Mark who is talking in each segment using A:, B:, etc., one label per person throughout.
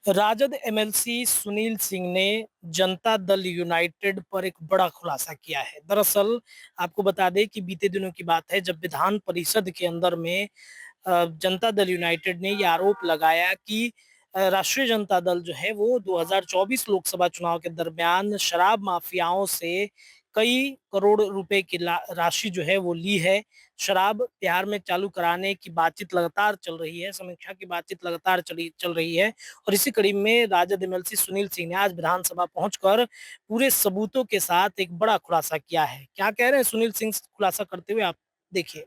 A: Rajad MLC Sunil Singh ने Janata Dal United पर एक बड़ा खुलासा किया है। दरअसल आपको बता दें कि बीते दिनों की बात है जब विधान परिषद के अंदर में जनता दल यूनाइटेड ने ये आरोप लगाया कि राष्ट्रीय जनता दल जो है वो 2024 लोकसभा चुनाव के दरमियान शराब माफियाओं से कई करोड़ रुपए की राशि जो है वो ली है। शराब बिहार में चालू कराने की बातचीत लगातार चल रही है, समीक्षा की बातचीत लगातार चल रही है और इसी कड़ी में राजद एमएलसी सुनील सिंह ने आज विधानसभा पहुंचकर पूरे सबूतों के साथ एक बड़ा खुलासा किया है। क्या कह रहे हैं सुनील सिंह खुलासा करते हुए, आप देखिए।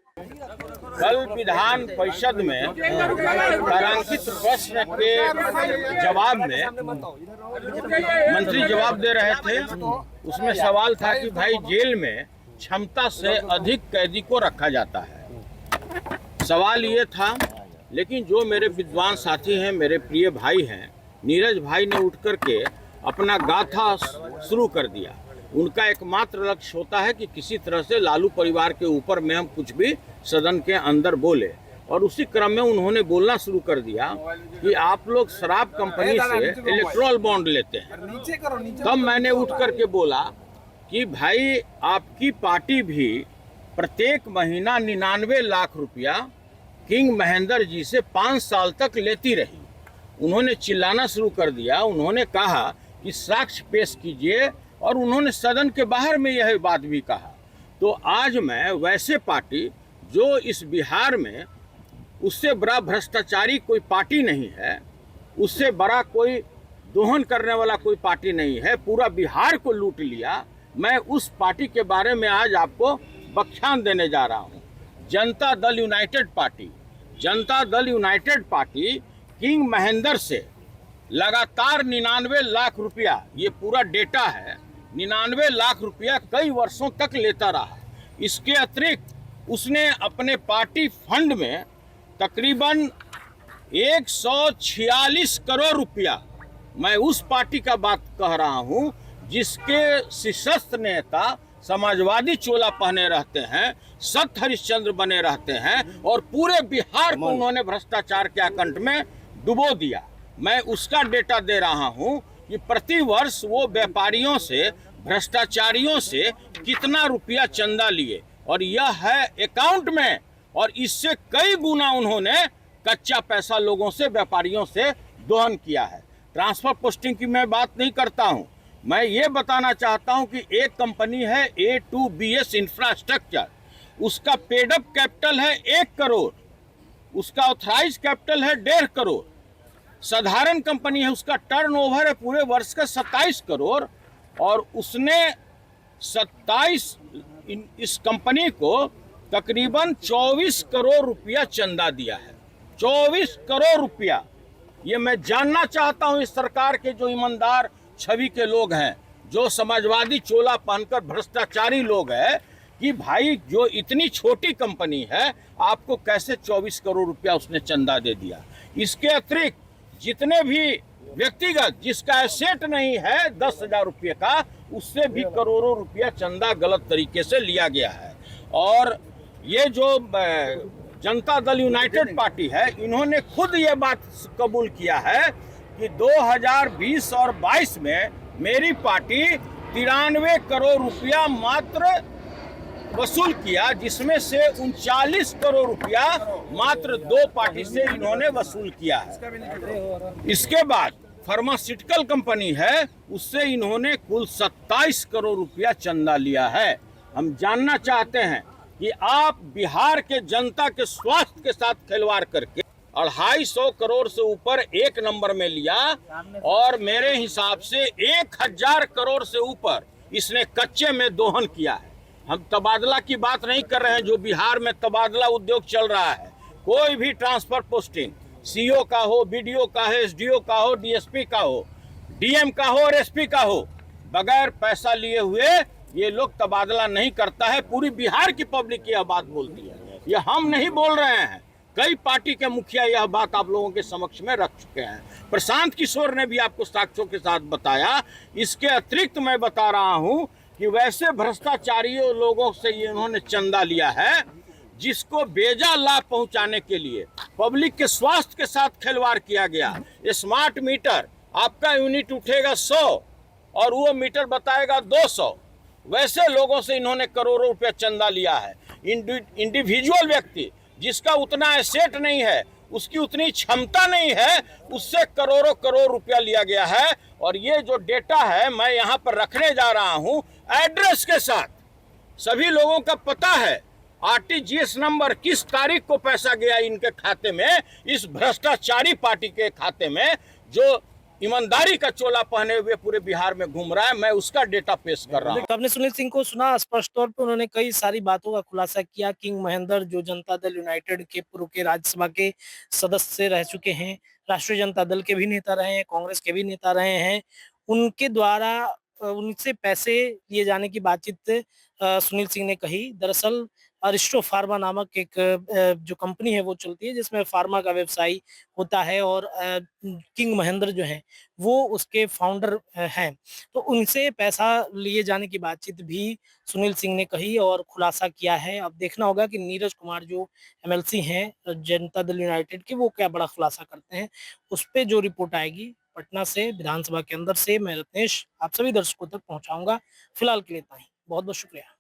B: कल विधान परिषद में तारांकित प्रश्न के जवाब में मंत्री जवाब दे रहे थे। उसमें सवाल था कि भाई जेल में क्षमता से अधिक कैदी को रखा जाता है। सवाल ये था, लेकिन जो मेरे विद्वान साथी हैं, मेरे प्रिय भाई हैं, नीरज भाई ने उठ करके अपना गाथा शुरू कर दिया। उनका एकमात्र लक्ष्य होता है कि किसी तरह से लालू परिवार के ऊपर में हम कुछ भी सदन के अंदर बोले, और उसी क्रम में उन्होंने बोलना शुरू कर दिया कि आप लोग शराब कंपनी से इलेक्ट्रल बॉन्ड लेते हैं। तब मैंने उठ करके बोला कि भाई आपकी पार्टी भी प्रत्येक महीना 99 लाख रुपया किंग महेंद्र जी से 5 साल तक लेती रही। उन्होंने चिल्लाना शुरू कर दिया। उन्होंने कहा कि साक्ष्य पेश कीजिए, और उन्होंने सदन के बाहर में यह बात भी कहा। तो आज मैं वैसे पार्टी जो इस बिहार में, उससे बड़ा भ्रष्टाचारी कोई पार्टी नहीं है, उससे बड़ा कोई दोहन करने वाला कोई पार्टी नहीं है, पूरा बिहार को लूट लिया, मैं उस पार्टी के बारे में आज आपको व्याख्यान देने जा रहा हूँ। Janata Dal United party, Janata Dal United party king Mahendra से लगातार 99 लाख रुपया, ये पूरा डेटा है, 99 लाख रुपया कई वर्षों तक लेता रहा। इसके अतिरिक्त उसने अपने पार्टी फंड में तकरीबन 146 करोड़ रुपया, मैं उस पार्टी का बात कह रहा हूं जिसके शीर्षस्थ नेता समाजवादी चोला पहने रहते हैं, सत हरिश्चंद्र बने रहते हैं, और पूरे बिहार को उन्होंने भ्रष्टाचार के आकंठ में डुबो दिया। मैं उसका डेटा दे रहा हूं कि प्रति वर्ष वो व्यापारियों से, भ्रष्टाचारियों से कितना रुपया चंदा लिए, और यह है अकाउंट में, और इससे कई गुना उन्होंने कच्चा पैसा लोगों से, व्यापारियों से दोहन किया है। ट्रांसफर पोस्टिंग की मैं बात नहीं करता हूं। मैं ये बताना चाहता हूं कि एक कंपनी है A2BS इंफ्रास्ट्रक्चर, उसका पेडअप कैपिटल है 1 करोड़, उसका ऑथराइज कैपिटल है 1.5 करोड़। साधारण कंपनी है, उसका टर्नओवर है पूरे वर्ष का 27 करोड़, और उसने 27 इस कंपनी को तकरीबन 24 करोड़ रुपया चंदा दिया है। 24 करोड़ रुपया। ये मैं जानना चाहता हूं इस सरकार के जो ईमानदार छवि के लोग हैं, जो समाजवादी चोला पहनकर भ्रष्टाचारी लोग हैं, कि भाई जो इतनी छोटी कंपनी है, आपको कैसे 24 करोड़ रुपया उसने चंदा दे दिया। इसके अतिरिक्त जितने भी व्यक्तिगत, जिसका एसेट नहीं है 10,000 रुपये का, उससे भी करोड़ों रुपया चंदा गलत तरीके से लिया गया है। और ये जो जनता दल यूनाइटेड पार्टी है, इन्होंने खुद ये बात कबूल किया है कि 2020 और 22 में मेरी पार्टी 93 करोड़ रुपया मात्र वसूल किया, जिसमें से 39 करोड़ रुपया मात्र 2 पार्टी से इन्होंने वसूल किया है। इसके बाद फार्मास्यूटिकल कंपनी है, उससे इन्होंने कुल 27 करोड़ रुपया चंदा लिया है। हम जानना चाहते हैं कि आप बिहार के जनता के स्वास्थ्य के साथ खिलवाड़ करके 250 करोड़ से ऊपर एक नंबर में लिया, और मेरे हिसाब से 1000 करोड़ से ऊपर इसने कच्चे में दोहन किया है। हम तबादला की बात नहीं कर रहे हैं, जो बिहार में तबादला उद्योग चल रहा है। कोई भी ट्रांसफर पोस्टिंग सीओ का हो, बीडीओ का हो, एसडीओ का हो, डीएसपी का हो, डीएम का हो और एसपी का हो, बगैर पैसा लिए हुए ये लोग तबादला नहीं करता है। पूरी बिहार की पब्लिक यह बात बोलती है, ये हम नहीं बोल रहे हैं। कई पार्टी के मुखिया यह बात आप लोगों के समक्ष में रख चुके हैं। प्रशांत किशोर ने भी आपको साक्ष्यों के साथ बताया। इसके अतिरिक्त मैं बता रहा हूं कि वैसे भ्रष्टाचारियों लोगों से ये इन्होंने चंदा लिया है जिसको बेजा लाभ पहुंचाने के लिए पब्लिक के स्वास्थ्य के साथ खिलवाड़ किया गया। स्मार्ट मीटर, आपका यूनिट उठेगा 100 और वो मीटर बताएगा 200। वैसे लोगों से इन्होंने करोड़ों रुपया चंदा लिया है। इंडिविजुअल व्यक्ति जिसका उतना एसेट नहीं है, उसकी उतनी क्षमता नहीं है, उससे करोड़ों करोड़ रुपया लिया गया है। और ये जो डेटा है मैं यहाँ पर रखने जा रहा हूँ एड्रेस के साथ, सभी लोगों का पता है, आरटीजीएस नंबर, किस तारीख को पैसा गया इनके खाते में, इस भ्रष्टाचारी पार्टी के खाते में जो ईमानदारी का चोला पहने हुए पूरे बिहार में घूम रहा है। मैं उसका डेटा पेश कर रहा हूँ।
A: आपने सुनील सिंह को सुना, स्पष्ट तौर पे उन्होंने कई सारी बातों का खुलासा किया। किंग महेंद्र जो जनता दल यूनाइटेड के पूर्व के राज्यसभा के सदस्य रह चुके हैं, राष्ट्रीय जनता दल के भी नेता रहे हैं, कांग्रेस के भी नेता रहे हैं, उनके द्वारा उनसे पैसे लिए जाने की बातचीत सुनील सिंह ने कही। दरअसल अरिस्टो फार्मा नामक एक जो कंपनी है वो चलती है जिसमें फार्मा का व्यवसाय होता है और किंग महेंद्र जो हैं वो उसके फाउंडर हैं। तो उनसे पैसा लिए जाने की बातचीत भी सुनील सिंह ने कही और खुलासा किया है। अब देखना होगा कि नीरज कुमार जो एमएलसी हैं जनता दल यूनाइटेड के, वो क्या बड़ा खुलासा करते हैं। उस पे जो रिपोर्ट आएगी पटना से, विधानसभा के अंदर से, मैं रत्नेश आप सभी दर्शकों तक पहुंचाऊंगा। फिलहाल के लिए इतना ही। बहुत बहुत शुक्रिया।